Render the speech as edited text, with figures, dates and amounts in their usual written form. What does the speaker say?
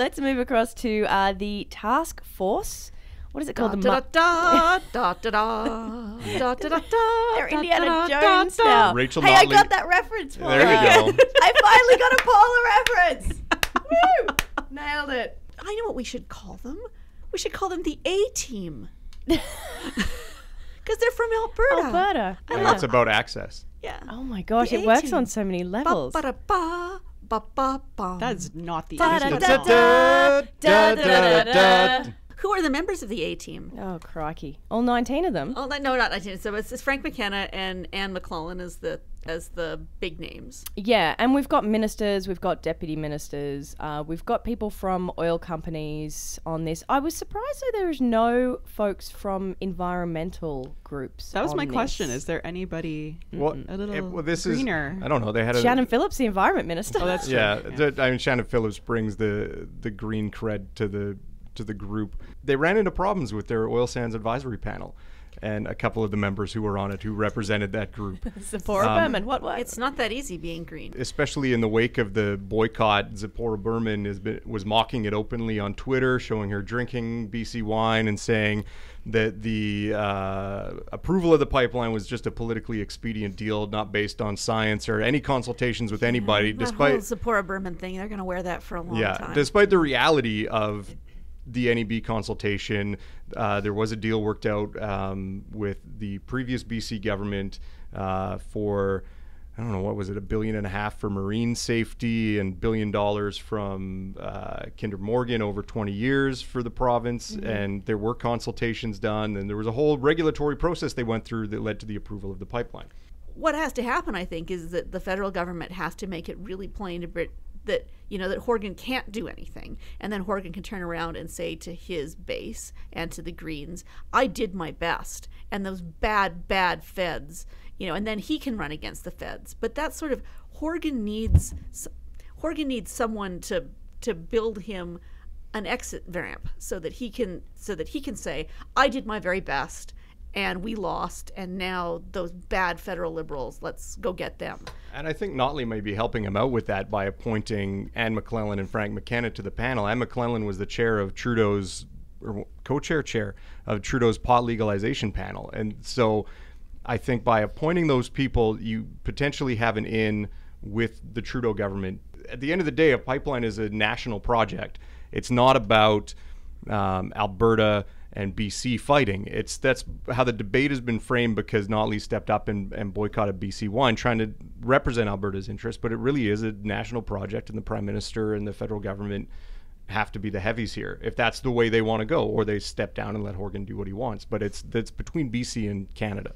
Let's move across to the task force. What is it called? They're Indiana Jones now. Rachel Hey, I Notley. got that reference, Paula. There you go. I finally got a Paula reference. Woo! Nailed it. I know what we should call them. We should call them the A-Team. Because they're from Alberta. Alberta. And it's about access. Yeah. Oh my gosh, The it works A-Team. on so many levels. Ba-ba-da-ba, ba-ba-ba. That's not the Da-da-da-da. Da-da-da-da. Who are the members of the A-Team? Oh, crikey. All 19 of them. Oh, no, not 19. So it's Frank McKenna and Anne McClellan as the big names. Yeah, and we've got ministers, we've got deputy ministers, we've got people from oil companies on this. I was surprised that there's no folks from environmental groups. That was on my this. question. Is there anybody a little this greener? I don't know. They had Shannon Phillips, the environment minister. Oh, that's true. Yeah, I mean, Shannon Phillips brings the green cred to the group. They ran into problems with their oil sands advisory panel, and a couple of the members who were on it who represented that group. Zipporah Berman, what? It's not that easy being green. Especially in the wake of the boycott, Zipporah Berman was mocking it openly on Twitter, showing her drinking BC wine and saying that the approval of the pipeline was just a politically expedient deal, not based on science or any consultations with anybody. That whole Zipporah Berman thing, they're going to wear that for a long time. Despite the reality of the NEB consultation, there was a deal worked out with the previous BC government for, I don't know, what was it, $1.5 billion for marine safety and $1 billion from Kinder Morgan over 20 years for the province. Mm-hmm. And there were consultations done, and there was a whole regulatory process they went through that led to the approval of the pipeline. What has to happen, I think, is that the federal government has to make it really plain to that that Horgan can't do anything, and then Horgan can turn around and say to his base and to the Greens, I did my best, and those bad feds, and then he can run against the feds. But that's sort of Horgan needs someone to build him an exit ramp so that he can say, I did my very best and we lost, and now those bad federal Liberals, let's go get them. And I think Notley may be helping him out with that by appointing Anne McClellan and Frank McKenna to the panel. Anne McClellan was the chair of Trudeau's, or co-chair of Trudeau's pot legalization panel. And so I think by appointing those people, you potentially have an in with the Trudeau government. At the end of the day, a pipeline is a national project. It's not about Alberta and BC fighting. That's how the debate has been framed, because Notley stepped up and boycotted BC One, trying to represent Alberta's interests. But it really is a national project, and the Prime Minister and the federal government have to be the heavies here if that's the way they want to go, or they step down and let Horgan do what he wants. But that's between BC and Canada.